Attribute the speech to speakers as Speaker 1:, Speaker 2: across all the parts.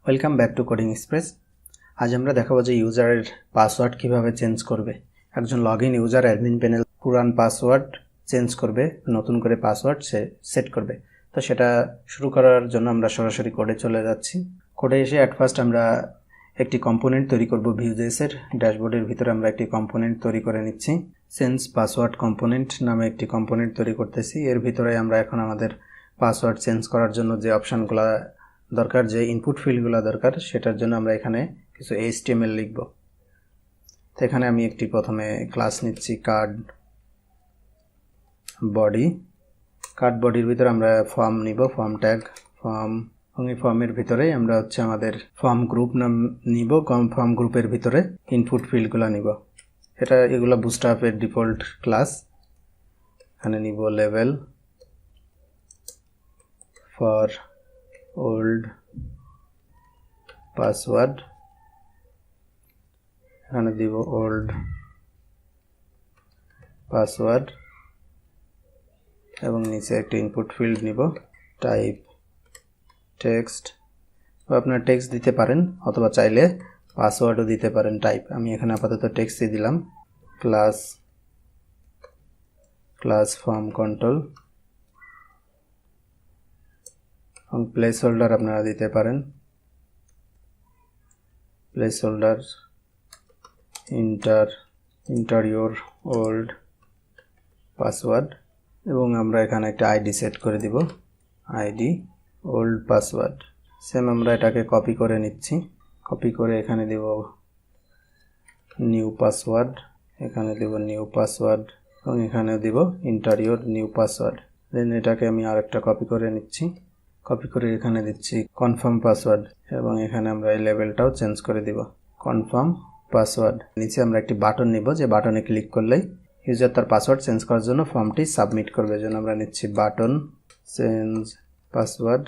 Speaker 1: Welcome back to coding express. আজ আমরা দেখাবো যে ইউজারের পাসওয়ার্ড কিভাবে চেঞ্জ করবে। একজন লগইন ইউজার অ্যাডমিন প্যানেল পুরান পাসওয়ার্ড চেঞ্জ করবে, নতুন করে পাসওয়ার্ড সে সেট করবে। তো সেটা শুরু করার জন্য আমরা সরাসরি কোডে চলে যাচ্ছি। কোডে এসে অ্যাট ফার্স্ট আমরা একটি কম্পোনেন্ট তৈরি করব। ভিউজেসের ড্যাশবোর্ডের ভিতরে আমরা একটি কম্পোনেন্ট তৈরি করে নিচ্ছি। চেঞ্জ পাসওয়ার্ড কম্পোনেন্ট নামে একটি কম্পোনেন্ট তৈরি করতেছি। এর ভিতরে আমরা এখন আমাদের পাসওয়ার্ড চেঞ্জ করার জন্য যে অপশানগুলো দরকার, যে ইনপুট ফিল্ডগুলো দরকার, সেটার জন্য আমরা এখানে কিছু HTML লিখব। তো এখানে আমি একটি প্রথমে ক্লাস নিচ্ছি কার্ড বডির ভিতরে আমরা ফর্ম নিব, ফর্ম ট্যাগ ফর্ম, এবং এই ফর্মের ভিতরে আমরা আমাদের ফর্ম গ্রুপ নাম নিব। ফর্ম গ্রুপের ভিতরে ইনপুট ফিল্ডগুলো নিব। এগুলো বুটস্ট্র্যাপের ডিফল্ট ক্লাস। এখানে নিব লেভেল ফর ওল্ড পাসওয়ার্ড, এখানে দিব ওল্ড পাসওয়ার্ড এবং নিচে একটা ইনপুট ফিল্ড নিব টাইপ টেক্সট। আপনারা টেক্সট দিতে পারেন অথবা চাইলে পাসওয়ার্ডও দিতে পারেন টাইপ। আমি এখানে আপাতত টেক্সটই দিলাম। ক্লাস ফর্ম কন্ট্রোল এবং প্লেস হোল্ডার আপনারা দিতে পারেন। Place holder inter your old password এবং আমরা এখানে একটা আইডি সেট করে দিব, আইডি ওল্ড পাসওয়ার্ড। সেম আমরা এটাকে কপি করে নিচ্ছি। কপি করে এখানে দেব নিউ পাসওয়ার্ড, এখানে দেব নিউ পাসওয়ার্ড এবং এখানে দেব ইন্টার ইউর নিউ পাসওয়ার্ড। দেন এটাকে আমি আরেকটা কপি করে নিচ্ছি। কপি করে এখানে দিচ্ছি কনফার্ম পাসওয়ার্ড এবং এখানে আমরা এই লেভেলটাও চেঞ্জ করে দিব কনফার্ম পাসওয়ার্ড। নিচে আমরা একটি বাটন নিব, যে বাটনে ক্লিক করলেই ইউজার তার পাসওয়ার্ড চেঞ্জ করার জন্য ফর্মটি সাবমিট করবে। জন্য আমরা নিচ্ছি বাটন চেঞ্জ পাসওয়ার্ড।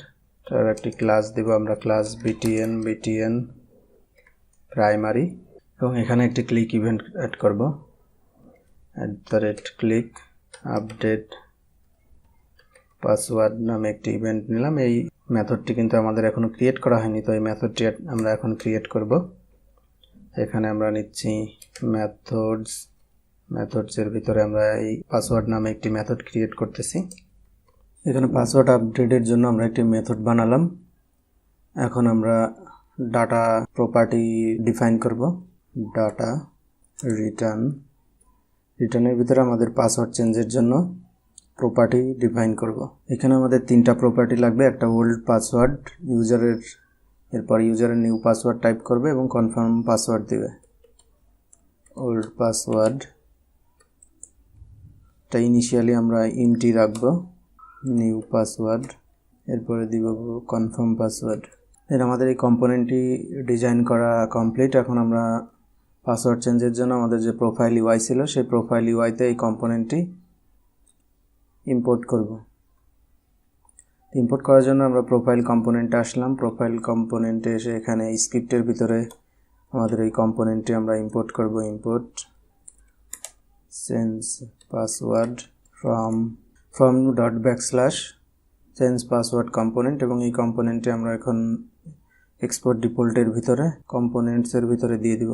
Speaker 1: তার একটি ক্লাস দিব আমরা, ক্লাস বিটিএন প্রাইমারি, এবং এখানে একটি ক্লিক ইভেন্ট অ্যাড করব। @click আপডেট পাসওয়ার্ড নামে একটি ইভেন্ট নিলাম। এই মেথডটি কিন্তু আমাদের এখনো ক্রিয়েট করা হয়নি, তো এই মেথডটি আমরা এখন ক্রিয়েট করব। এখানে আমরা নিচ্ছি মেথডসের ভিতরে আমরা এই পাসওয়ার্ড নামে একটি মেথড ক্রিয়েট করতেছি। এখানে পাসওয়ার্ড আপডেটের জন্য আমরা একটি মেথড বানালাম। এখন আমরা ডাটা প্রপার্টি ডিফাইন করব। ডাটা রিটার্নের ভিতরে আমাদের পাসওয়ার্ড চেঞ্জের জন্য প্রপার্টি ডিফাইন করব। এখানে আমাদের তিনটা প্রপার্টি লাগবে। একটা ওল্ড পাসওয়ার্ড ইউজারের, এরপর ইউজারের নিউ পাসওয়ার্ড টাইপ করবে এবং কনফার্ম পাসওয়ার্ড দিবে। ওল্ড পাসওয়ার্ড টা ইনিশিয়ালি আমরা এমটি রাখবো, নিউ পাসওয়ার্ড, এরপরে দিব কনফার্ম পাসওয়ার্ড। এর আমাদের এই কম্পোনেন্টটি ডিজাইন করা কমপ্লিট। এখন আমরা পাসওয়ার্ড চেঞ্জের জন্য আমাদের যে প্রোফাইল ইউআই ছিল, সেই প্রোফাইল ইউআইতে এই কম্পোনেন্টটি ইম্পোর্ট করব। ইম্পোর্ট করার জন্য আমরা প্রোফাইল কম্পোনেন্টে আসলাম। প্রোফাইল কম্পোনেন্টে এসে এখানে স্ক্রিপ্টের ভিতরে আমাদের এই কম্পোনেন্টটি আমরা ইম্পোর্ট করব। Import change password from /change password component, এবং এই কম্পোনেন্টে আমরা এখন এক্সপোর্ট ডিফল্টের ভিতরে কম্পোনেন্টসের ভিতরে দিয়ে দিব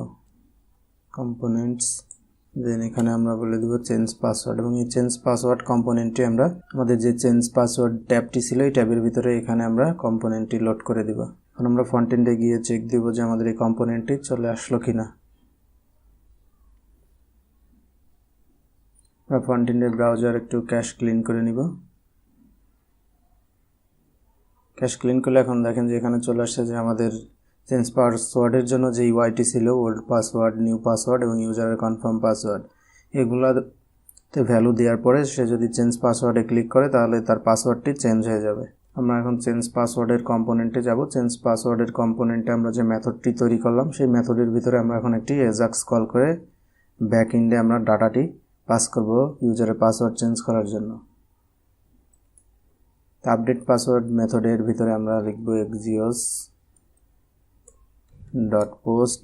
Speaker 1: কম্পোনেন্টস। দেন এখানে আমরা বলে দেবো চেঞ্জ পাসওয়ার্ড, এবং এই চেঞ্জ পাসওয়ার্ড কম্পোনেন্টটি আমরা আমাদের যে চেঞ্জ পাসওয়ার্ড ট্যাবটি ছিল এই ট্যাবের ভিতরে এখানে আমরা কম্পোনেন্টটি লোড করে দিব। এখন আমরা ফ্রন্ট এন্ডে গিয়ে চেক দিব যে আমাদের এই কম্পোনেন্টটি চলে আসলো কিনা। আমরা ফ্রন্ট এন্ডের ব্রাউজার একটু ক্যাশ ক্লিন করে নিব। ক্যাশ ক্লিন করলে এখন দেখেন যে এখানে চলে আসছে যে আমাদের চেঞ্জ পাসওয়ার্ডের জন্য যে ইউআইটি ছিল, ওল্ড পাসওয়ার্ড, নিউ পাসওয়ার্ড এবং ইউজারের কনফার্ম পাসওয়ার্ড, এগুলাতে ভ্যালু দেওয়ার পরে সে যদি চেঞ্জ পাসওয়ার্ডে ক্লিক করে তাহলে তার পাসওয়ার্ডটি চেঞ্জ হয়ে যাবে। আমরা এখন চেঞ্জ পাসওয়ার্ডের কম্পোনেন্টে যাব। চেঞ্জ পাসওয়ার্ডের কম্পোনেন্টে আমরা যে মেথডটি তৈরি করলাম, সেই মেথডের ভিতরে আমরা এখন একটি এজাক্স কল করে ব্যাক এন্ডে আমরা ডাটাটি পাস করব ইউজারের পাসওয়ার্ড চেঞ্জ করার জন্য। আপডেট পাসওয়ার্ড মেথডের ভিতরে আমরা লিখব axios.post।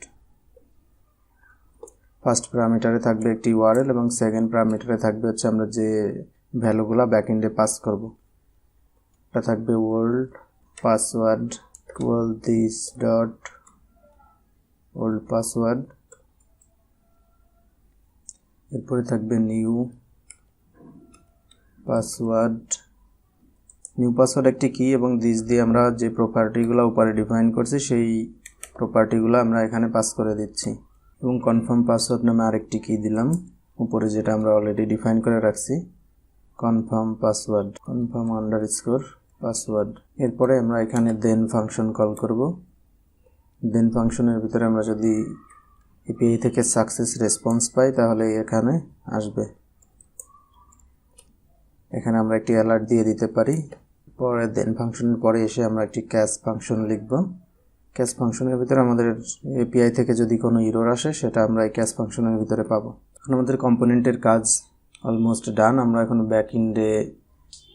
Speaker 1: ফার্স্ট প্যারামিটারে থাকবে একটি ইউআরএল এবং সেকেন্ড প্যারামিটারে থাকবে আমরা যে ভ্যালুগুলো ব্যাকএন্ডে পাস করব। এটা থাকবে old password equal this dot old password, এরপরে থাকবে নিউ পাসওয়ার্ড। নিউ পাসওয়ার্ড একটি কি এবং দিস দিয়ে আমরা যে প্রপার্টিগুলো উপরে ডিফাইন করছি সেই প্রপার্টিগুলো আমরা এখানে পাস করে দিচ্ছি, এবং কনফার্ম পাসওয়ার্ড নামে আরেকটি কি দিলাম উপরে, যেটা আমরা অলরেডি ডিফাইন করে রাখছি, confirm password, confirm underscore password. এরপরে আমরা এখানে দেন ফাংশন কল করব। দেন ফাংশনের ভিতরে আমরা যদি এপিআই থেকে সাকসেস রেসপন্স পাই তাহলে এখানে আসবে। এখানে আমরা একটি অ্যালার্ট দিয়ে দিতে পারি। পরে দেন ফাংশনের পরে এসে আমরা একটি ক্যাচ ফাংশন লিখব। ক্যাচ ফাংশনের ভিতরে আমাদের এপিআই থেকে যদি কোনো এরর আসে সেটা আমরা এই ক্যাচ ফাংশনের ভিতরে পাবো। এখন আমাদের কম্পোনেন্টের কাজ অলমোস্ট ডান। আমরা এখন ব্যাক এন্ডে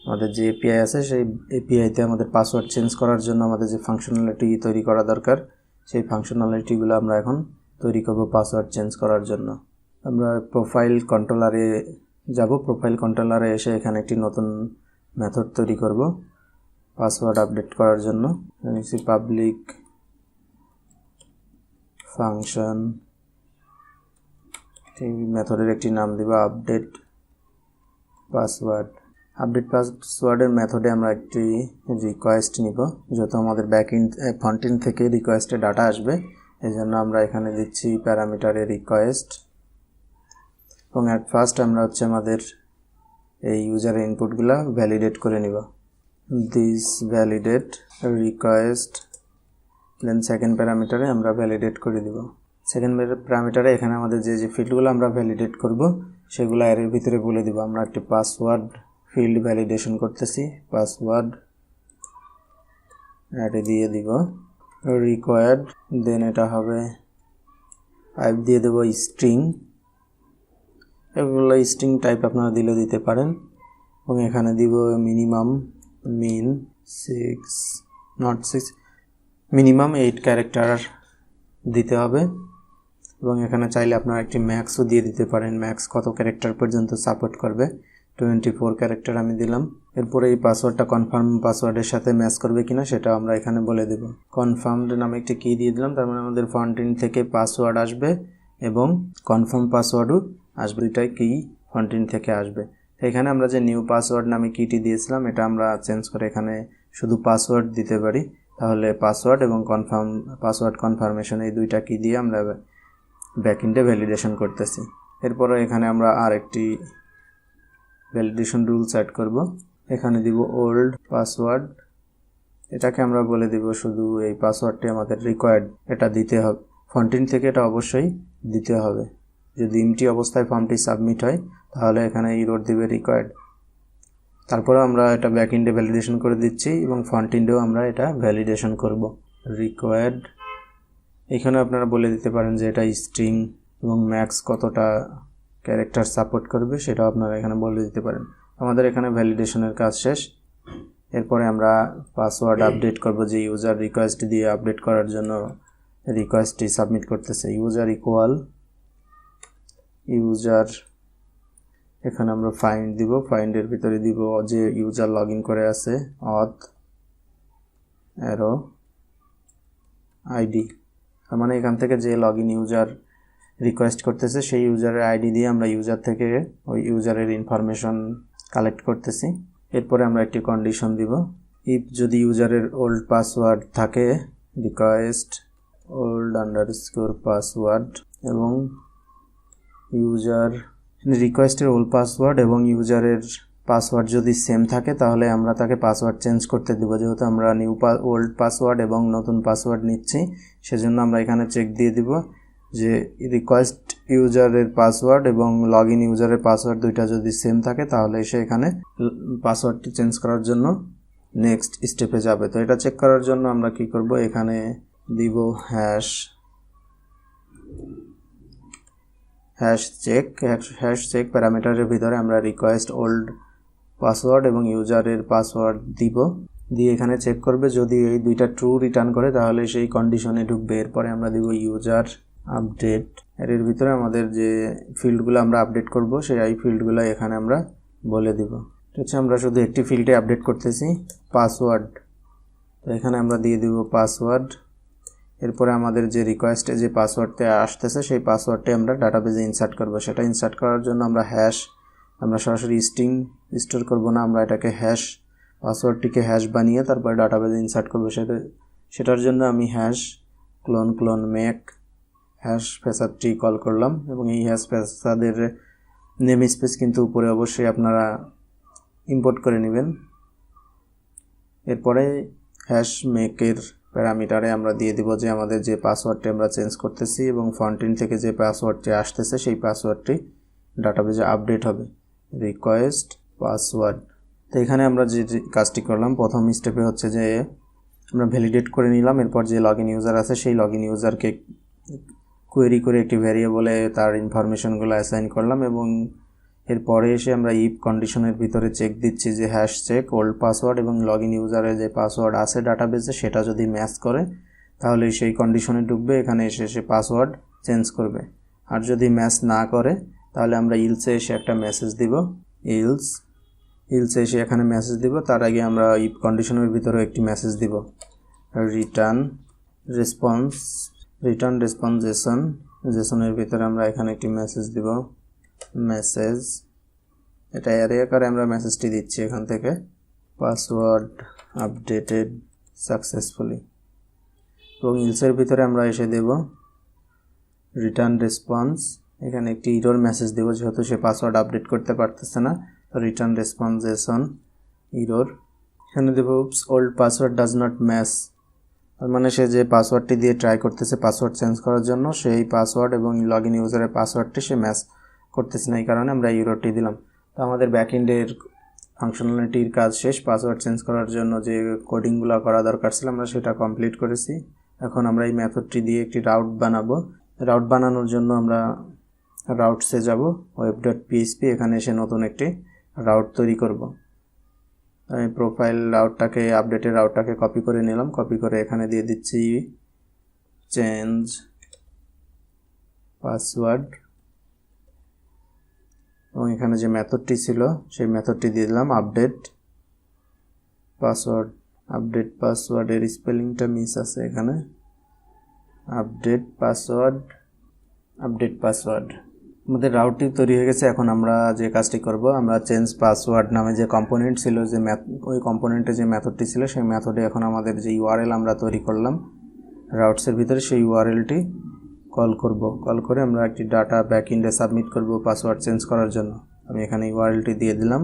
Speaker 1: আমাদের যে এপিআই আছে সেই এপিআইতে আমাদের পাসওয়ার্ড চেঞ্জ করার জন্য আমাদের যে ফাংশনালিটি তৈরি করা দরকার সেই ফাংশনালিটিগুলো আমরা এখন তৈরি করব পাসওয়ার্ড চেঞ্জ করার জন্য। আমরা প্রোফাইল কন্ট্রোলারে যাব। প্রোফাইল কন্ট্রোলারে এসে এখানে একটি নতুন মেথড তৈরি করব পাসওয়ার্ড আপডেট করার জন্য। পাবলিক ফাংশন, এই মেথডের একটি নাম দিব আপডেট পাসওয়ার্ড। আপডেট পাসওয়ার্ডের মেথডে আমরা একটি রিকোয়েস্ট নিব, যেহেতু আমাদের ব্যাকএন্ড ফ্রন্টএন্ড থেকে রিকোয়েস্টে ডাটা আসবে, এই জন্য আমরা এখানে দিচ্ছি প্যারামিটারে রিকোয়েস্ট। এবং অ্যাট ফার্স্ট আমরা আমাদের এই ইউজারের ইনপুটগুলো ভ্যালিডেট করে নিব। This validate request, then second প্যারামিটারে আমরা ভ্যালিডেট করে দিব। সেকেন্ড প্যারামিটারে এখানে আমাদের যে যে ফিল্ডগুলো আমরা ভ্যালিডেট করব সেগুলো এর ভিতরে বলে দিব। আমরা একটি পাসওয়ার্ড ফিল্ড ভ্যালিডেশন করতেছি, পাসওয়ার্ড অ্যাড দিয়ে দিব রিকোয়ার্ড, দেন এটা হবে টাইপ দিয়ে দেব স্ট্রিং। এগুলো স্ট্রিং টাইপ আপনারা দিতে পারেন। এবং এখানে দিব মিনিমাম মিন 8 ক্যারেক্টার দিতে হবে। এবং এখানে চাইলে আপনারা একটি ম্যাক্সও দিয়ে দিতে পারেন। ম্যাক্স কত ক্যারেক্টার পর্যন্ত সাপোর্ট করবে, 24 ক্যারেক্টার আমি দিলাম। এরপরে এই পাসওয়ার্ডটা কনফার্ম পাসওয়ার্ডের সাথে ম্যাচ করবে কিনা সেটা আমরা এখানে বলে দেব। কনফার্মড নামে একটি কি দিয়ে দিলাম, তার মানে আমাদের ফ্রন্টএন্ড থেকে পাসওয়ার্ড আসবে এবং কনফার্ম পাসওয়ার্ডও আসবে, দুইটাই কি ফ্রন্টএন্ড থেকে আসবে। এখানে আমরা যে নিউ পাসওয়ার্ড নামে কিটি দিয়েছিলাম এটা আমরা চেঞ্জ করে এখানে শুধু পাসওয়ার্ড দিতে পারি। তাহলে পাসওয়ার্ড এবং পাসওয়ার্ড কনফার্মেশন এই দুইটা কি দিয়ে আমরা ব্যাকএন্ডে ভ্যালিডেশন করতেছি। এরপরে এখানে আমরা আরেকটি ভ্যালিডেশন রুলস অ্যাড করব। এখানে দিব ওল্ড পাসওয়ার্ড, এটাকে আমরা বলে দিব শুধু এই পাসওয়ার্ডটি আমাদের রিকোয়ার্ড, এটা দিতে হবে ফ্রন্টএন্ড থেকে, এটা অবশ্যই দিতে হবে। যদি এমটি অবস্থায় ফর্মটি সাবমিট হয় তাহলে এখানে এরর দিবে রিকোয়ার্ড। তারপরে আমরা এটা ব্যাকএন্ডে ভ্যালিডেশন করে দিচ্ছি এবং ফ্রন্টএন্ডেও আমরা এটা ভ্যালিডেশন করব রিকোয়ার্ড। এখানে আপনারা বলে দিতে পারেন যে এটা স্ট্রিং এবং ম্যাক্স কতটা ক্যারেক্টার সাপোর্ট করবে সেটাও আপনারা এখানে বলে দিতে পারেন। আমাদের এখানে ভ্যালিডেশনের কাজ শেষ। এরপরে আমরা পাসওয়ার্ড আপডেট করব, যে ইউজার রিকোয়েস্ট দিয়ে আপডেট করার জন্য রিকোয়েস্টটি সাবমিট করতেছে। ইউজার ইকুয়াল ইউজার, এখানে আমরা ফাইন্ড দিব, ফাইন্ডের ভিতরে দিব যে ইউজার লগ ইন করে আছে অথ অ্যারো আইডি, তার মানে এখান থেকে যে লগ ইন ইউজার রিকোয়েস্ট করতেছে সেই ইউজারের আইডি দিয়ে আমরা ইউজার থেকে ওই ইউজারের ইনফরমেশন কালেক্ট করতেছি। এরপরে আমরা একটি কন্ডিশন দিব, ইফ যদি ইউজারের ওল্ড পাসওয়ার্ড থাকে রিকোয়েস্ট ওল্ড আন্ডারস্কোর পাসওয়ার্ড, এবং ইউজার রিকোয়েস্টের ওল্ড পাসওয়ার্ড এবং ইউজারের পাসওয়ার্ড যদি সেম থাকে তাহলে আমরা তাকে পাসওয়ার্ড চেঞ্জ করতে দেব। যেহেতু আমরা ওল্ড পাসওয়ার্ড এবং নতুন পাসওয়ার্ড নিচ্ছি সেজন্য আমরা এখানে চেক দিয়ে দিব যে রিকোয়েস্ট ইউজারের পাসওয়ার্ড এবং লগ ইন ইউজারের পাসওয়ার্ড দুইটা যদি সেম থাকে তাহলে সে এখানে পাসওয়ার্ডটি চেঞ্জ করার জন্য নেক্সট স্টেপে যাবে। তো এটা চেক করার জন্য আমরা কি করব, এখানে দিব হ্যাশ চেক প্যারামিটারের ভিতরে আমরা রিকোয়েস্ট ওল্ড পাসওয়ার্ড এবং ইউজারের পাসওয়ার্ড দিব, দিয়ে এখানে চেক করবে যদি এই দুইটা ট্রু রিটার্ন করে তাহলে সেই কন্ডিশনে ঢুকবে। এরপরে আমরা দিব ইউজার আপডেট, এর ভিতরে আমাদের যে ফিল্ডগুলো আমরা আপডেট করব সেই ফিল্ডগুলো এখানে আমরা বলে দিব। ঠিক আছে, আমরা শুধু একটি ফিল্ডে আপডেট করতেছি পাসওয়ার্ড, তো এখানে আমরা দিয়ে দিব পাসওয়ার্ড। এরপরে আমাদের যে রিকোয়েস্টে যে পাসওয়ার্ডটা আসতেছে সেই পাসওয়ার্ডটি আমরা ডাটাবেজে ইনসার্ট করব। সেটা ইনসার্ট করার জন্য আমরা সরাসরি স্ট্রিং স্টোর করব না, আমরা এটাকে পাসওয়ার্ডটিকে হ্যাশ বানিয়ে তারপরে ডাটাবেজে ইনসার্ট করব। সেটার জন্য আমি ক্লোন মেক হ্যাশ ফেসাদটি কল করলাম এবং এই হ্যাশ ফেসাদের নেম স্পেস কিন্তু উপরে অবশ্যই আপনারা ইম্পোর্ট করে নেবেন। এরপরে হ্যাশ মেকের প্যারামিটারে আমরা দিয়ে দিব যে আমাদের যে পাসওয়ার্ডটি আমরা চেঞ্জ করতেছি এবং ফন্টেন থেকে যে পাসওয়ার্ডটি আসতেছে সেই পাসওয়ার্ডটি ডাটাবেজে আপডেট হবে, রিকোয়েস্ট পাসওয়ার্ড। তো এখানে আমরা যে কাজটি করলাম প্রথম স্টেপে হচ্ছে যে আমরা ভ্যালিডেট করে নিলাম। এরপর যে লগইন ইউজার আছে সেই লগইন ইউজারকে কোয়েরি করে একটি ভ্যারিয়েবলে তার ইনফরমেশনগুলো অ্যাসাইন করলাম এবং এরপরে এসে আমরা ইফ কন্ডিশনের ভিতরে চেক দিচ্ছি যে হ্যাশ চেক ওল্ড পাসওয়ার্ড এবং লগইন ইউজারের যে পাসওয়ার্ড আছে ডাটাবেসে সেটা যদি ম্যাচ করে তাহলে সেই কন্ডিশনে ঢুকবে, এখানে এসে সে পাসওয়ার্ড চেঞ্জ করবে। আর যদি ম্যাচ না করে তাহলে আমরা ইলসে এসে একটা মেসেজ দিব, ইলসে এসে এখানে মেসেজ দিব। তার আগে আমরা ইফ কন্ডিশনের ভিতরে একটি মেসেজ দিব, রিটার্ন রেসপন্স জেসনের ভিতরে আমরা এখানে একটি মেসেজ দিব, মেসেজ। এটা অ্যারে আকারে আমরা মেসেজটি দিচ্ছি এখান থেকে, পাসওয়ার্ড আপডেটেড সাকসেসফুলি। এবং ইলসের ভিতরে আমরা এসে দেব রিটার্ন রেসপন্স, এখানে একটি ইরর মেসেজ দেব যেহেতু সে পাসওয়ার্ড আপডেট করতে পারতেছে না। তো রিটার্ন রেসপন্স জেসন ইরর, এখানে দেব old password does not match, তার মানে সে যে পাসওয়ার্ডটি দিয়ে ট্রাই করতেছে পাসওয়ার্ড চেঞ্জ করার জন্য সেই পাসওয়ার্ড এবং লগইন ইউজারের পাসওয়ার্ডটি সে ম্যাচ করতেছে না, এই কারণে আমরা ইররটি দিলাম। তো আমাদের ব্যাকএন্ডের ফাংশনালিটির কাজ শেষ। পাসওয়ার্ড চেঞ্জ করার জন্য যে কোডিংগুলো করা দরকার ছিল আমরা সেটা কমপ্লিট করেছি। এখন আমরা এই মেথডটি দিয়ে একটি রাউট বানাবো। রাউট বানানোর জন্য আমরা রাউটসে যাব, web.php, এখানে এসে নতুন একটি রাউট তৈরি করব। আমি প্রোফাইল রাউটটাকে আপডেটের রাউটটাকে কপি করে নিলাম, কপি করে এখানে দিয়ে দিচ্ছি চেঞ্জ পাসওয়ার্ড এবং এখানে যে মেথডটি ছিল সেই মেথডটি দিয়ে দিলাম আপডেট পাসওয়ার্ডের স্পেলিংটা মিস আছে এখানে, আপডেট পাসওয়ার্ড। আমাদের রাউটটি তৈরি হয়ে গেছে। এখন আমরা যে কাজটি করব, আমরা চেঞ্জ পাসওয়ার্ড নামে যে কম্পোনেন্ট ছিল, যে ওই কম্পোনেন্টে যে মেথডটি ছিল সেই মেথডে এখন আমাদের যে ইউআরএল আমরা তৈরি করলাম রাউটসের ভিতরে সেই ইউআরএলটি কল করে আমরা একটি ডাটা ব্যাকএন্ডে সাবমিট করব পাসওয়ার্ড চেঞ্জ করার জন্য। আমি এখানে ইউআরএলটি দিয়ে দিলাম,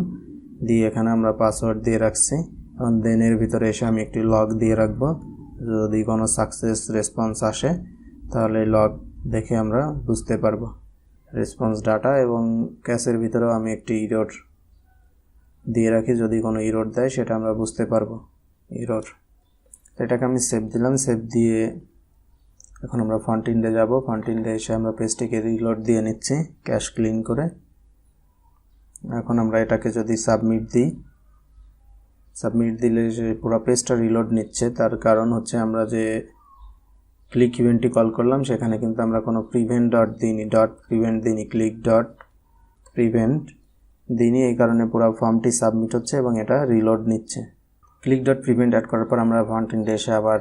Speaker 1: দিয়ে এখানে আমরা পাসওয়ার্ড দিয়ে রাখছি। এবং দেন এর ভিতরে এসে আমি একটি লগ দিয়ে রাখবো, যদি কোনো সাকসেস রেসপন্স আসে তাহলে লগ দেখে আমরা বুঝতে পারবো রেসপন্স ডাটা। এবং ক্যাশের ভিতরেও আমি একটি ইরর দিয়ে রাখি, যদি কোনো ইরর দেয় সেটা আমরা বুঝতে পারবো ইরর। এটাকে আমি সেভ দিলাম, সেভ দিয়ে এখন আমরা ফ্রন্ট এন্ডে যাব। ফ্রন্ট এন্ডে এসে আমরা পেজটিকে রিলোড দিয়ে নিচ্ছি ক্যাশ ক্লিন করে। এখন আমরা এটাকে যদি সাবমিট দিলে পুরো পেজটা রিলোড নিচ্ছে। তার কারণ হচ্ছে আমরা যে ক্লিক ইভেন্টটি কল করলাম সেখানে কিন্তু আমরা কোনো প্রিভেন্ট দিইনি, ক্লিক ডট প্রিভেন্ট দিইনি, এই কারণে পুরো ফর্মটি সাবমিট হচ্ছে এবং এটা রিলোড নিচ্ছে। ক্লিক ডট প্রিভেন্ট অ্যাড করার পর আমরা ফ্রন্ট এন্ডে এসে আবার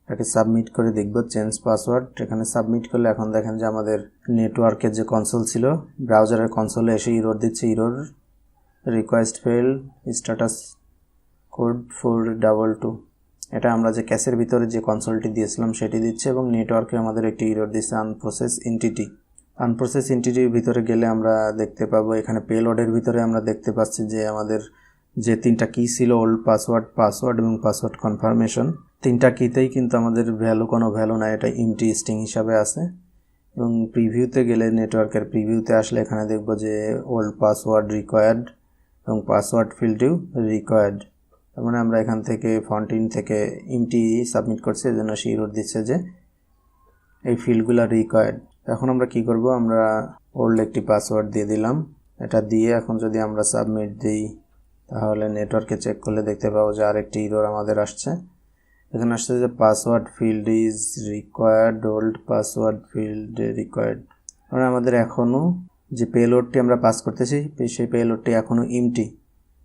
Speaker 1: এটাকে সাবমিট করে দেখব চেঞ্জ পাসওয়ার্ড। এখানে সাবমিট করলে এখন দেখেন যে আমাদের নেটওয়ার্কের যে কনসোল ছিল ব্রাউজারের কনসোলে এসে ইরর দিচ্ছে, error request fail status code 422। এটা আমরা যে ক্যাশের ভিতরে যে কনসোলটি দিয়েছিলাম সেটি দিচ্ছে এবং নেটওয়ার্কে আমাদের একটি ইরর দিচ্ছে আনপ্রসেস এন্টিটির ভিতরে গেলে আমরা দেখতে পাবো এখানে পেলোডের ভিতরে আমরা দেখতে পাচ্ছি যে আমাদের যে তিনটা কি ছিল ওল্ড পাসওয়ার্ড এবং পাসওয়ার্ড কনফার্মেশন, তিনটা কিতেই কিন্তু আমাদের কোনো ভ্যালু নাই, এটা এমটি স্ট্রিং হিসাবে আছে। এবং প্রিভিউতে গেলে নেটওয়ার্কের প্রিভিউতে আসলে এখানে দেখব যে ওল্ড পাসওয়ার্ড রিকোয়ার্ড এবং পাসওয়ার্ড ফিল্ডটিও রিকোয়ার্ড। তার মানে আমরা এখান থেকে ফন্টিন থেকে এমটি সাবমিট করছি, এজন্য সে ইরর দিচ্ছে যে এই ফিল্ডগুলো রিকোয়ার্ড। এখন আমরা কি করব, আমরা ওল্ড একটি পাসওয়ার্ড দিয়ে দিলাম। এটা দিয়ে এখন যদি আমরা সাবমিট দিই তাহলে নেটওয়ার্কে চেক করলে দেখতে পাবো যে আরেকটি ইরর আমাদের আসছে। এখানে আসছে যে password field is required, old password field required. মানে আমাদের এখনও যে পেলোডটি আমরা পাস করতেছি সেই পেলোডটি এখনও এমটি।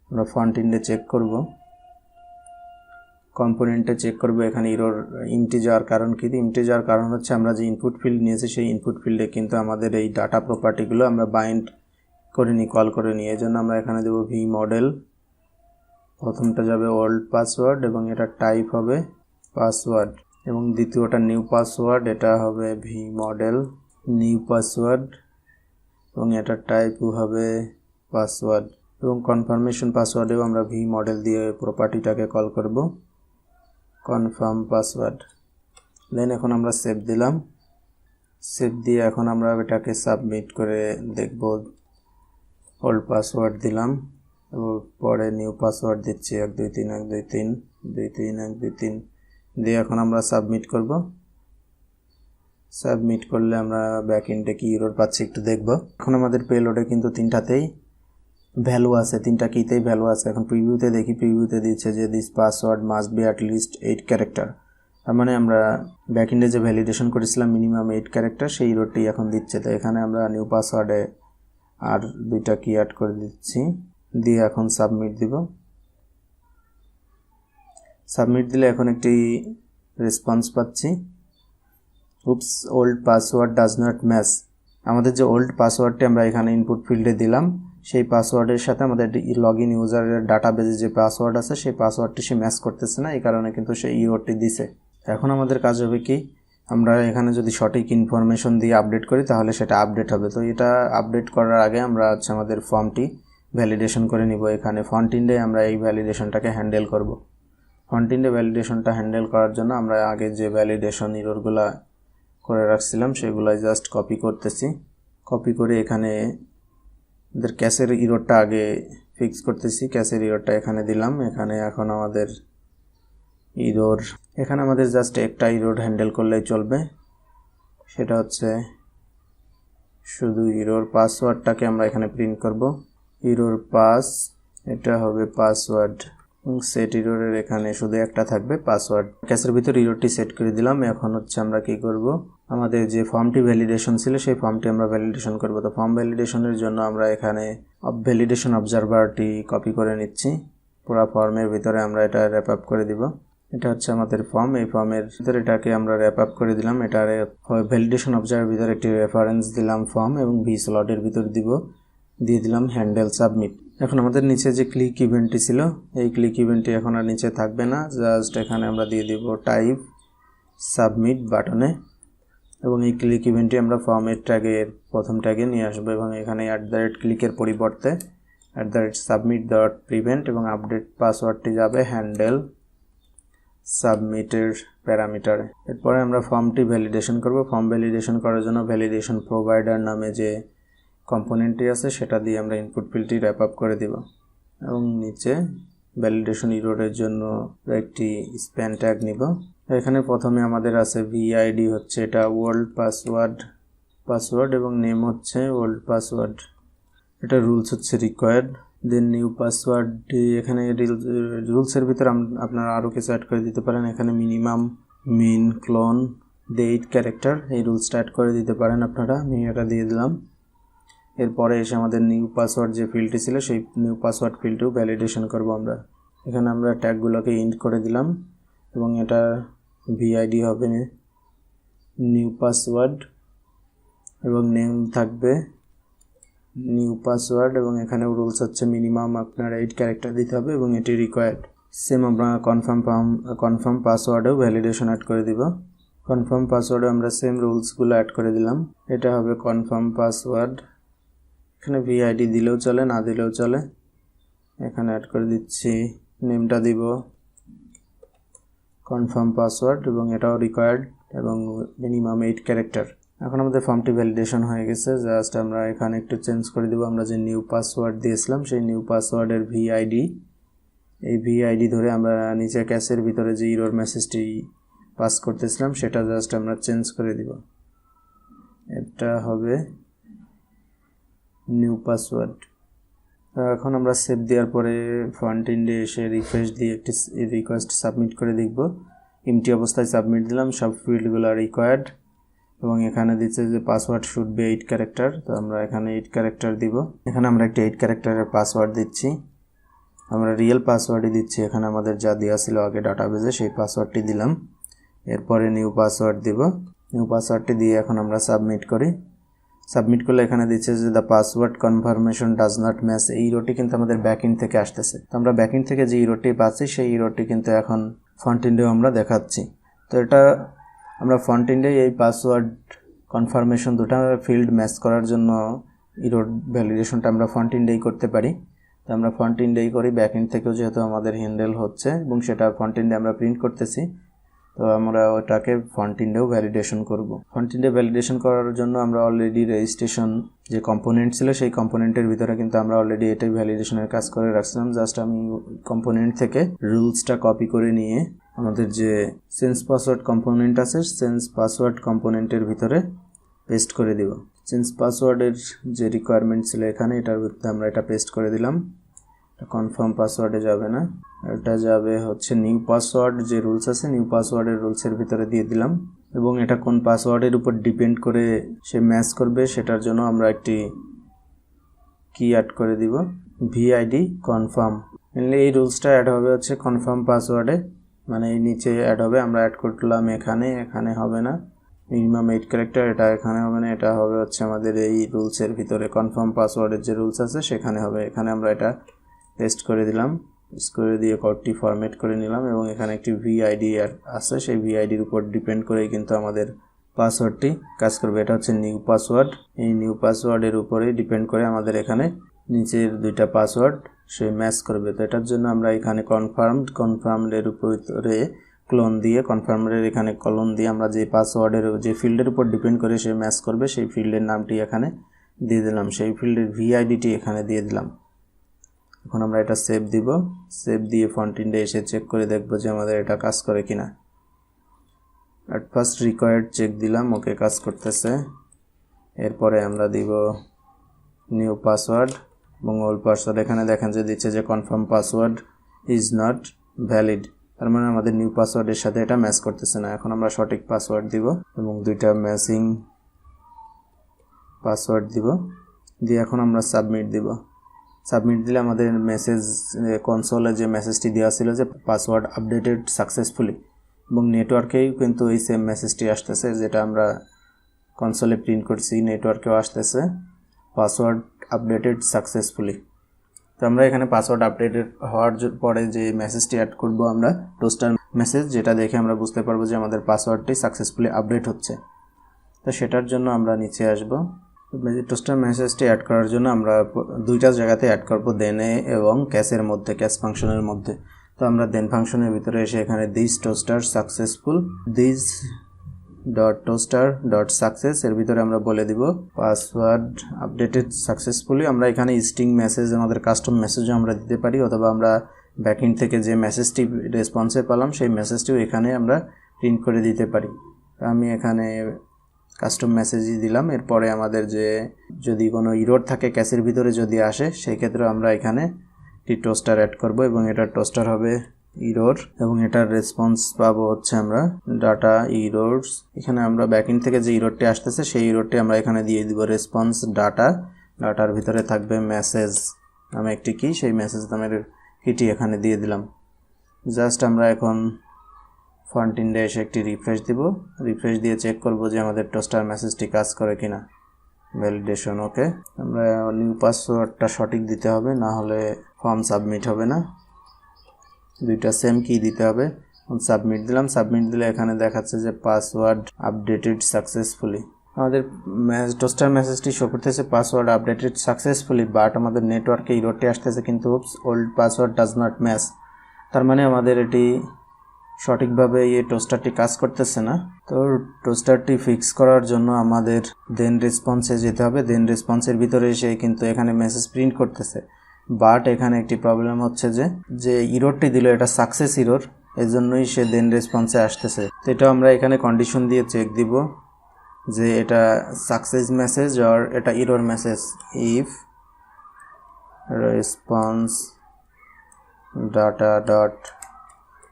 Speaker 1: আমরা ফ্রন্ট এন্ডে চেক করব, কম্পোনেন্টে চেক করব এখানে এরর ইন্টিজার কারণ কি ইন্টিজার কারণ হচ্ছে আমরা যে ইনপুট ফিল্ড নিয়েছি সেই ইনপুট ফিল্ডে কিন্তু আমাদের এই ডাটা প্রপার্টিগুলো আমরা বাইন্ড করে নিই কল করে নিই এজন্য আমরা এখানে দেব ভি মডেল প্রথমটা যাবে ওল্ড পাসওয়ার্ড এবং এটা টাইপ হবে পাসওয়ার্ড এবং দ্বিতীয়টা নিউ পাসওয়ার্ড এটা হবে ভি মডেল নিউ পাসওয়ার্ড এবং এটা টাইপও হবে পাসওয়ার্ড এবং কনফার্মেশন পাসওয়ার্ডেও আমরা ভি মডেল দিয়ে প্রপার্টিটাকে কল করব কনফার্ম পাসওয়ার্ড দেন এখন আমরা সেভ দিলাম সেভ দিয়ে এখন আমরা এটাকে সাবমিট করে দেখব ওল্ড পাসওয়ার্ড দিলাম এবং পরে নিউ পাসওয়ার্ড দিচ্ছি 1 2 3 1 2 3 2 3 1 2 3 দিয়ে এখন আমরা সাবমিট করব সাবমিট করলে আমরা ব্যাকএন্ডে কি এরর পাচ্ছি একটু দেখব এখন আমাদের পেলোডে কিন্তু তিনটাতেই ভ্যালু আছে তিনটা কিতেই ভ্যালু আছে এখন প্রিভিউতে দেখি প্রিভিউতে দিচ্ছে যে this password must be at least 8 character তার মানে আমরা ব্যাকএন্ডে যে ভ্যালিডেশন করেছিলাম মিনিমাম 8 ক্যারেক্টার সেই এররটি এখন দিচ্ছে তো এখানে আমরা নিউ পাসওয়ার্ডে আর দুইটা কি অ্যাড করে দিচ্ছি দিয়ে এখন সাবমিট দিব সাবমিট দিলে এখন একটি রেসপন্স পাচ্ছি oops old password does not match আমাদের যে ওল্ড পাসওয়ার্ডটি আমরা এখানে ইনপুট ফিল্ডে দিলাম সেই পাসওয়ার্ডের সাথে আমাদের লগইন ইউজারের ডাটাবেজে যে পাসওয়ার্ড আছে সেই পাসওয়ার্ডটি সে ম্যাচ করতেছে না এই কারণে কিন্তু সেই ইররটি দিছে এখন আমাদের কাজ হবে কি আমরা এখানে যদি সঠিক ইনফরমেশন দিয়ে আপডেট করি তাহলে সেটা আপডেট হবে তো এটা আপডেট করার আগে আমরা আমাদের ফর্মটি ভ্যালিডেশন করে নিব এখানে ফ্রন্ট এন্ডে আমরা এই ভ্যালিডেশনটাকে হ্যান্ডেল করব ফ্রন্ট এন্ডে ভ্যালিডেশনটা হ্যান্ডেল করার জন্য আমরা আগে যে ভ্যালিডেশন এররগুলো করে রাখছিলাম সেগুলো জাস্ট কপি করতেছি কপি করে এখানে আমাদের ক্যাশের এররটা আগে ফিক্স করতেছি ক্যাশের এররটা এখানে দিলাম এখানে এখন আমাদের এরর এখানে আমাদের জাস্ট একটা এরর হ্যান্ডেল করলেই চলবে সেটা হচ্ছে শুধু এরর পাসওয়ার্ডটাকে আমরা এখানে প্রিন্ট করব এরর পাস এটা হবে পাসওয়ার্ড এবং সেট এররের এখানে শুধু একটা থাকবে পাসওয়ার্ড ক্যাশের ভিতর এররটি সেট করে দিলাম এখন আমরা কি করব আমাদের যে ফর্মটি ভ্যালিডেশন ছিল সেই ফর্মটি আমরা ভ্যালিডেশন করব তো ফর্ম ভ্যালিডেশনের জন্য আমরা এখানে ভ্যালিডেশন অবজারভারটি কপি করে নিচ্ছি পুরো ফর্মের ভিতরে আমরা এটা র‍্যাপ আপ করে দিব এটা হচ্ছে আমাদের ফর্ম এই ফর্মের ভিতরে এটাকে আমরা র‍্যাপ আপ করে দিলাম এটার ভ্যালিডেশন অবজারভারের ভিতরে একটি রেফারেন্স দিলাম ফর্ম এবং ভি স্লটের ভিতর দিয়ে দিলাম হ্যান্ডেল সাবমিট এখন আমাদের নিচে যে ক্লিক ইভেন্টটি ছিল এই ক্লিক ইভেন্টটি এখন আর নিচে থাকবে না জাস্ট এখানে আমরা দিয়ে দিব টাইপ সাবমিট বাটনে এবং এই ক্লিক ইভেন্টটি আমরা ফর্মের ট্যাগের প্রথম ট্যাগে নিয়ে আসবো এবং এখানে @ক্লিকের পরিবর্তে @submit.prevent এবং আপডেট পাসওয়ার্ডটি যাবে হ্যান্ডেল সাবমিটের প্যারামিটারে এরপরে আমরা ফর্মটি ভ্যালিডেশন করব ফর্ম ভ্যালিডেশন করার জন্য ভ্যালিডেশন প্রোভাইডার নামে যে কম্পোনেন্টটি আছে সেটা দিয়ে আমরা ইনপুট ফিল্ডটি র‍্যাপ আপ করে দিব এবং নিচে ভ্যালিডেশন এররের জন্য একটি স্প্যান ট্যাগ নিব এখানে প্রথমে আমাদের আছে ভিআইডি হচ্ছে এটা ওল্ড পাসওয়ার্ড এবং নেম হচ্ছে ওল্ড পাসওয়ার্ড এটা রুলস হচ্ছে রিকোয়ার্ড দেন নিউ পাসওয়ার্ড এখানে রুলসের ভিতরে আপনারা আরও কিছু অ্যাড করে দিতে পারেন এখানে মিনিমাম মিন ক্লোন 8 ক্যারেক্টার এই রুলসটা অ্যাড করে দিতে পারেন আপনারা আমি এটা দিয়ে দিলাম এরপরে এসে আমাদের নিউ পাসওয়ার্ড যে ফিল্ডটি ছিল সেই নিউ পাসওয়ার্ড ফিল্ডটিও ভ্যালিডেশন করব আমরা এখানে আমরা ট্যাগগুলোকে ইন্ট করে দিলাম এবং এটা ভিআইডি হবে নিউ পাসওয়ার্ড এবং নেম থাকবে নিউ পাসওয়ার্ড এবং এখানে রুলস হচ্ছে মিনিমাম আপনার 8 ক্যারেক্টার দিতে হবে এবং এটি রিকোয়ার্ড সেম আমরা কনফার্ম পাসওয়ার্ডেও ভ্যালিডেশন অ্যাড করে দিব কনফার্ম পাসওয়ার্ডে আমরা সেম রুলসগুলো অ্যাড করে দিলাম এটা হবে কনফার্ম পাসওয়ার্ড এখানে ভিআইডি দিলেও চলে না দিলেও চলে এখানে অ্যাড করে দিচ্ছি নেমটা দিব কনফার্ম পাসওয়ার্ড এবং এটাও রিকোয়ার্ড এবং মিনিমাম 8 ক্যারেক্টার এখন আমাদের ফর্মটি ভ্যালিডেশন হয়ে গেছে জাস্ট আমরা এখানে একটু চেঞ্জ করে দিব আমরা যে নিউ পাসওয়ার্ড দিয়েছিলাম সেই নিউ পাসওয়ার্ডের ভিআইডি এই ভিআইডি ধরে আমরা নিচে ক্যাশের ভিতরে যে এরর মেসেজটি পাস করতেছিলাম সেটা জাস্ট আমরা চেঞ্জ করে দিব এটা হবে নিউ পাসওয়ার্ড এখন আমরা সেভ দেওয়ার পরে ফ্রন্ট এন্ডে এসে রিফ্রেশ দিয়ে একটি রিকোয়েস্ট সাবমিট করে দেখব এমটি অবস্থায় সাবমিট দিলাম সব ফিল্ডগুলো রিকোয়ার্ড এবং এখানে দিচ্ছে যে পাসওয়ার্ড শুড বি 8 ক্যারেক্টার তো আমরা এখানে 8 ক্যারেক্টার দিব এখানে আমরা একটা 8 ক্যারেক্টারের পাসওয়ার্ড দিচ্ছি আমরা রিয়েল পাসওয়ার্ডই দিচ্ছি, এখানে আমাদের যা দেওয়া ছিল আগে ডাটাবেজে সেই পাসওয়ার্ডটি দিলাম। এরপরে নিউ পাসওয়ার্ড দিব, নিউ পাসওয়ার্ডটি দিয়ে এখন আমরা সাবমিট করি। সাবমিট করলে এখানে দিচ্ছে যে the password confirmation does not match. এই ইরোরটি কিন্তু আমাদের ব্যাকএন্ড থেকে আসতেছে। তো আমরা ব্যাকএন্ড থেকে যে ইরোরটি পাচ্ছি সেই ইরোরটি কিন্তু এখন ফ্রন্ট এন্ডেও আমরা দেখাচ্ছি। তো এটা আমরা ফ্রন্ট এন্ডে এই পাসওয়ার্ড কনফার্মেশন দুটো ফিল্ড ম্যাচ করার জন্য ইরোর ভ্যালিডেশনটা আমরা ফ্রন্ট এন্ডেই করতে পারি। তো আমরা ফ্রন্ট এন্ডেই করি, ব্যাকএন্ড থেকেও যেহেতু আমাদের হ্যান্ডেল হচ্ছে এবং সেটা ফ্রন্ট এন্ডে আমরা প্রিন্ট করতেছি, তো আমরা ওটাকে ফ্রন্ট এন্ডেও ভ্যালিডেশন করব। ফ্রন্ট এন্ডে ভ্যালিডেশন করার জন্য আমরা অলরেডি রেজিস্ট্রেশন যে কম্পোনেন্ট ছিল সেই কম্পোনেন্টের ভিতরে কিন্তু আমরা অলরেডি এটাই ভ্যালিডেশনের কাজ করে রাখছিলাম। জাস্ট আমি কম্পোনেন্ট থেকে রুলসটা কপি করে নিয়ে আমাদের যে চেঞ্জ পাসওয়ার্ড কম্পোনেন্ট আছে চেঞ্জ পাসওয়ার্ড কম্পোনেন্টের ভিতরে পেস্ট করে দিব। চেঞ্জ পাসওয়ার্ডের যে রিকোয়ারমেন্ট ছিল এখানে এটার ভিতরে আমরা এটা পেস্ট করে দিলাম। কনফার্ম পাসওয়ার্ডে যাবে না, এটা যাবে হচ্ছে নিউ পাসওয়ার্ড যে রুলস আছে নিউ পাসওয়ার্ডের রুলসের ভিতরে দিয়ে দিলাম। এবং এটা কোন পাসওয়ার্ডের উপর ডিপেন্ড করে সে ম্যাচ করবে সেটার জন্য আমরা একটি কি অ্যাড করে দিব, ভিআইডি কনফার্ম। মেনলি এই রুলসটা অ্যাড হবে হচ্ছে কনফার্ম পাসওয়ার্ডে, মানে এই নিচে অ্যাড হবে। আমরা অ্যাড করলাম এখানে, এখানে হবে না, মিনিমাম 8 ক্যারেক্টার, এটা এখানে হবে না, এটা হবে হচ্ছে আমাদের এই রুলসের ভিতরে কনফার্ম পাসওয়ার্ডের যে রুলস আছে সেখানে হবে। এখানে আমরা এটা পেস্ট করে দিলাম, পেস্ট করে দিয়ে কোডটি ফরম্যাট করে নিলাম এবং এখানে একটি ভিআইডি আছে, সেই ভিআইডির উপর ডিপেন্ড করেই কিন্তু আমাদের পাসওয়ার্ডটি কাজ করবে। এটা হচ্ছে নিউ পাসওয়ার্ড, এই নিউ পাসওয়ার্ডের উপরেই ডিপেন্ড করে আমাদের এখানে নিচের দুইটা পাসওয়ার্ড সে ম্যাচ করবে। তো এটার জন্য আমরা এখানে কনফার্মের উপরে ক্লোন দিয়ে কনফার্মের এখানে কলন দিয়ে আমরা যে পাসওয়ার্ডের যে ফিল্ডের উপর ডিপেন্ড করে সে ম্যাচ করবে সেই ফিল্ডের নামটি এখানে দিয়ে দিলাম, সেই ফিল্ডের ভিআইডিটি এখানে দিয়ে দিলাম। এখন আমরা এটা সেভ দিব, সেভ দিয়ে ফ্রন্ট এন্ডে এসে চেক করে দেখব যে আমাদের এটা কাজ করে কিনা। অ্যাট ফার্স্ট রিকোয়ার্ড চেক দিলাম, ওকে কাজ করতেছে। এরপরে আমরা দিব নিউ পাসওয়ার্ড এবং ওল্ড পাসওয়ার্ড। এখানে দেখেন যে দিচ্ছে যে confirm password is not valid, তার মানে আমাদের নিউ পাসওয়ার্ডের সাথে এটা ম্যাচ করতেছে না। এখন আমরা সঠিক পাসওয়ার্ড দিব এবং দুইটা ম্যাচিং পাসওয়ার্ড দিব, দিয়ে এখন আমরা সাবমিট দিব। সাবমিট দিলে আমাদের মেসেজ কনসোলে যে মেসেজটি দেওয়া ছিল যে পাসওয়ার্ড আপডেটেড সাকসেসফুলি, এবং নেটওয়ার্কেই কিন্তু এই সেম মেসেজটি আসতেছে যেটা আমরা কনসোলে প্রিন্ট করছি, নেটওয়ার্কেও আসতেছে পাসওয়ার্ড আপডেটেড সাকসেসফুলি। তো আমরা এখানে পাসওয়ার্ড আপডেটেড হওয়ার পরে যে মেসেজটি অ্যাড করব আমরা টোস্টার মেসেজ, যেটা দেখে আমরা বুঝতে পারবো যে আমাদের পাসওয়ার্ডটি সাকসেসফুলি আপডেট হচ্ছে। তো সেটার জন্য আমরা নিচে আসব। টোস্টার মেসেজটি অ্যাড করার জন্য আমরা দুইটা জায়গাতে অ্যাড করব, দেনে এবং ক্যাশের মধ্যে, ক্যাশ ফাংশনের মধ্যে। তো আমরা দেন ফাংশনের ভিতরে এসে এখানে this toaster successful, this dot toaster dot success এর ভিতরে আমরা বলে দিব পাসওয়ার্ড আপডেটেড সাকসেসফুলি। আমরা এখানে স্ট্রিং মেসেজ আমাদের কাস্টম মেসেজও আমরা দিতে পারি, অথবা আমরা ব্যাকএন্ড থেকে যে মেসেজটি রেসপন্সে পেলাম সেই মেসেজটিও এখানে আমরা প্রিন্ট করে দিতে পারি। আমি এখানে কাস্টম মেসেজই দিলাম। এরপরে আমাদের যে যদি কোনো ইরোর থাকে ক্যাশের ভিতরে যদি আসে, সেই ক্ষেত্রে আমরা এখানে একটি টোস্টার অ্যাড করব এবং এটার টোস্টার হবে ইরোর এবং এটার রেসপন্স পাবো হচ্ছে আমরা ডাটা ইরোরস। এখানে আমরা ব্যাকএন্ড থেকে যে ইরোরটি আসতেছে সেই ইরোরটি আমরা এখানে দিয়ে দিব রেসপন্স ডাটা, ডাটার ভিতরে থাকবে মেসেজ নামে একটি কি, সেই মেসেজ নামের কিটি এখানে দিয়ে দিলাম। জাস্ট আমরা এখন ফ্রন্ট এন্ডে এসে একটি রিফ্রেশ দিব, রিফ্রেশ দিয়ে চেক করব যে আমাদের টোস্টার মেসেজটি কাজ করে কিনা। ভ্যালিডেশন ওকে। আমরা নিউ পাসওয়ার্ডটা সঠিক দিতে হবে, না হলে ফর্ম সাবমিট হবে না। দুইটা সেম কি দিতে হবে। সাবমিট দিলাম, সাবমিট দিলে এখানে দেখাচ্ছে যে পাসওয়ার্ড আপডেটেড সাকসেসফুলি। আমাদের টোস্টার মেসেজটি শো করতেছে পাসওয়ার্ড আপডেটেড সাকসেসফুলি, বাট আমাদের নেটওয়ার্কে ইরোরটি আসতেছে কিন্তু old password does not match. তার মানে আমাদের এটি সঠিকভাবে এই টোস্টারটি কাজ করতেছে না। তো টোস্টারটি ফিক্স করার জন্য আমাদের দেন রেসপন্সে যেতে হবে। দেন রেসপন্সের ভিতরে এসে কিন্তু এখানে মেসেজ প্রিন্ট করতেছে, বাট এখানে একটি প্রবলেম হচ্ছে যে ইরোরটি দিল এটা সাকসেস ইরোর, এই জন্যই সে দেন রেসপন্সে আসতেছে। তো এটা আমরা এখানে কন্ডিশন দিয়ে চেক দিব যে এটা সাকসেস মেসেজ আর এটা error message. If response data dot,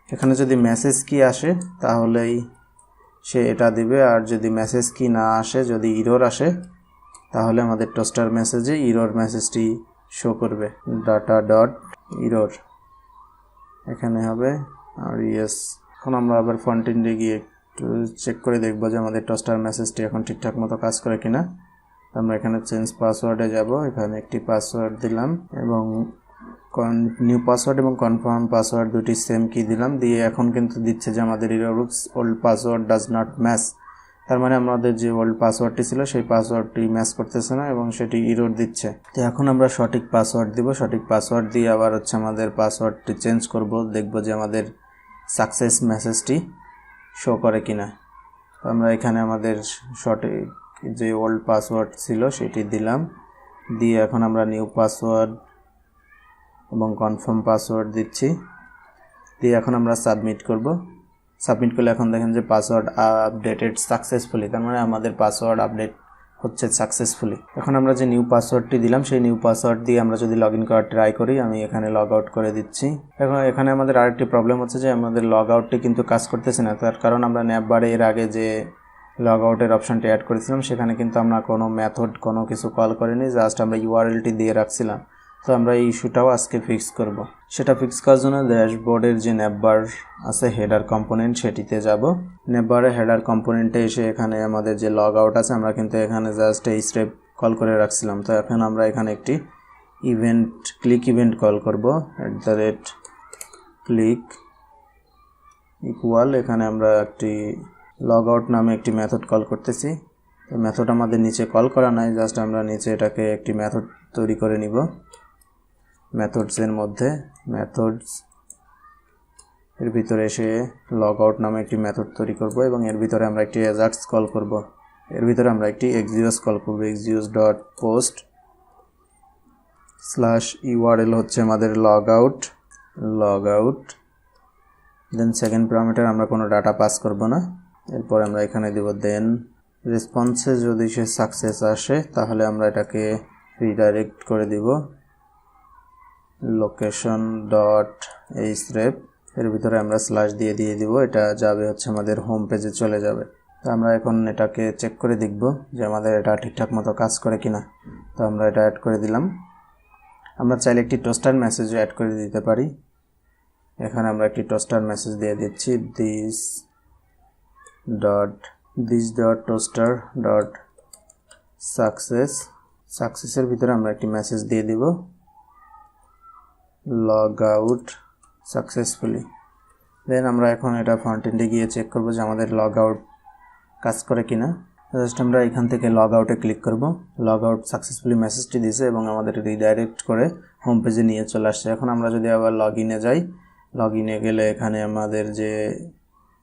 Speaker 1: এখানে যদি মেসেজ কি আসে তাহলেই সে এটা দিবে, আর যদি মেসেজ কি না আসে, যদি ইরোর আসে তাহলে আমাদের টোস্টার মেসেজে ইরোর মেসেজটি শো করবে। ডাটা ডট ইরর এখানে হবে আর ইয়েস। এখন আমরা আবার ফ্রন্ট এন্ডে গিয়ে একটু চেক করে দেখব যে আমাদের টোস্টার মেসেজটি এখন ঠিকঠাক মতো কাজ করে কিনা। আমরা এখানে চেঞ্জ পাসওয়ার্ডে যাব, এখানে একটি পাসওয়ার্ড দিলাম এবং নিউ পাসওয়ার্ড এবং কনফার্ম পাসওয়ার্ড দুটি সেম কি দিলাম, দিয়ে এখন কিন্তু দিচ্ছে যে আমাদের errors old password does not match. তার মানে আমাদের যে ওল্ড পাসওয়ার্ডটি ছিল সেই পাসওয়ার্ডটি ম্যাচ করতেছে না এবং সেটি ইরর দিচ্ছে। তো এখন আমরা সঠিক পাসওয়ার্ড দিব, সঠিক পাসওয়ার্ড দিয়ে আবার হচ্ছে আমাদের পাসওয়ার্ডটি চেঞ্জ করব, দেখব যে আমাদের সাকসেস মেসেজটি শো করে কিনা। তো আমরা এখানে আমাদের সঠিক যে ওল্ড পাসওয়ার্ড ছিল সেটি দিলাম, দিয়ে এখন আমরা নিউ পাসওয়ার্ড এবং কনফার্ম পাসওয়ার্ড দিচ্ছি, দিয়ে এখন আমরা সাবমিট করব। সাবমিট করলে এখন দেখেন যে পাসওয়ার্ড আপডেটেড সাকসেসফুলি, তার মানে আমাদের পাসওয়ার্ড আপডেট হচ্ছে সাকসেসফুলি। এখন আমরা যে নিউ পাসওয়ার্ডটি দিলাম সেই নিউ পাসওয়ার্ড দিয়ে আমরা যদি লগ ইন করার ট্রাই করি, আমি এখানে লগ আউট করে দিচ্ছি। এখন এখানে আমাদের আরেকটি প্রবলেম হচ্ছে যে আমাদের লগ আউটটি কিন্তু কাজ করতেছে না, তার কারণ আমরা ন্যাপবারে এর আগে যে লগ আউটের অপশানটি অ্যাড করেছিলাম সেখানে কিন্তু আমরা কোনো মেথড কোনো কিছু কল করিনি, জাস্ট আমরা ইউআরএলটি দিয়ে রাখছিলাম। তো আমরা এই ইস্যুটাও আজকে ফিক্স করব। সেটা ফিক্স করার জন্য ড্যাশবোর্ডের যে ন্যাপবার আছে হেডার কম্পোনেন্ট সেটিতে যাব। ন্যাপবারে হেডার কম্পোনেন্টে এসে এখানে আমাদের যে লগ আউট আছে আমরা কিন্তু এখানে জাস্ট এই স্টেপ কল করে রাখছিলাম। তো এখন আমরা এখানে একটি ক্লিক ইভেন্ট কল করব, @click ইকুয়াল, এখানে আমরা একটি লগ আউট নামে একটি মেথড কল করতেছি। তো মেথড আমাদের নিচে কল করা নাই, জাস্ট আমরা নিচে এটাকে একটি মেথড তৈরি করে নিব। মেথডসের মধ্যে মেথডস এর ভিতরে এসে লগ আউট নামে একটি মেথড তৈরি করব এবং এর ভিতরে আমরা একটি অ্যাজাক্স কল করব। এর ভিতরে আমরা একটি এক্সিউস কল করব, exeus.post/url হচ্ছে আমাদের log out. Then second parameter আমরা কোনো ডাটা পাস করব না। এরপর আমরা এখানে দেব দেন রেসপন্সে যদি সে সাকসেস আসে তাহলে আমরা এটাকে রিডাইরেক্ট করে দিব location.href, এর ভিতরে আমরা স্ল্যাশ দিয়ে দিব, এটা যাবে হচ্ছে আমাদের হোম পেজে চলে যাবে। তো আমরা এখন এটাকে চেক করে দেখব যে আমাদের এটা ঠিকঠাক মতো কাজ করে কিনা। তো আমরা এটা অ্যাড করে দিলাম। আমরা চাইলে একটি টোস্টার মেসেজও অ্যাড করে দিতে পারি। এখানে আমরা একটি টোস্টার মেসেজ দিয়ে দিচ্ছি, this.toaster.successের ভিতরে আমরা একটি মেসেজ দিয়ে দিব লগ আউট সাকসেসফুলি। দেন আমরা এখন এটা ফ্রন্ট এন্ডে গিয়ে চেক করব যে আমাদের লগ আউট কাজ করে কিনা। জাস্ট আমরা এখান থেকে লগ আউটে ক্লিক করব। লগ আউট সাকসেসফুলি মেসেজটি দিয়েছে এবং আমাদের রিডাইরেক্ট করে হোম পেজে নিয়ে চলে আসছে। এখন আমরা যদি আবার লগ ইনে যাই, লগ ইনে গেলে এখানে আমাদের যে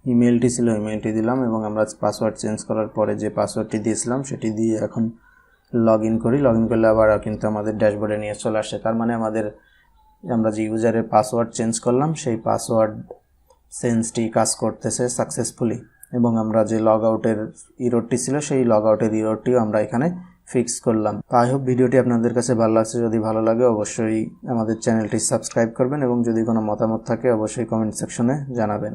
Speaker 1: ইমেলটি ছিল ইমেলটি দিলাম এবং আমরা পাসওয়ার্ড চেঞ্জ করার পরে যে পাসওয়ার্ডটি দিয়েছিলাম সেটি দিয়ে এখন লগ ইন করি। লগ ইন করলে আবার কিন্তু আমাদের ড্যাশবোর্ডে নিয়ে চলে আসছে। তার মানে আমরা যে ইউজারের পাসওয়ার্ড চেঞ্জ করলাম সেই পাসওয়ার্ড চেঞ্জটি কাজ করতেছে সাকসেসফুলি এবং আমরা যে লগ আউটের ইররটি ছিল সেই লগ আউটের ইররটিও আমরা এখানে ফিক্স করলাম। আই হোপ ভিডিওটি আপনাদের কাছে ভালো লাগছে। যদি ভালো লাগে অবশ্যই আমাদের চ্যানেলটি সাবস্ক্রাইব করবেন এবং যদি কোনো মতামত থাকে অবশ্যই কমেন্ট সেকশনে জানাবেন।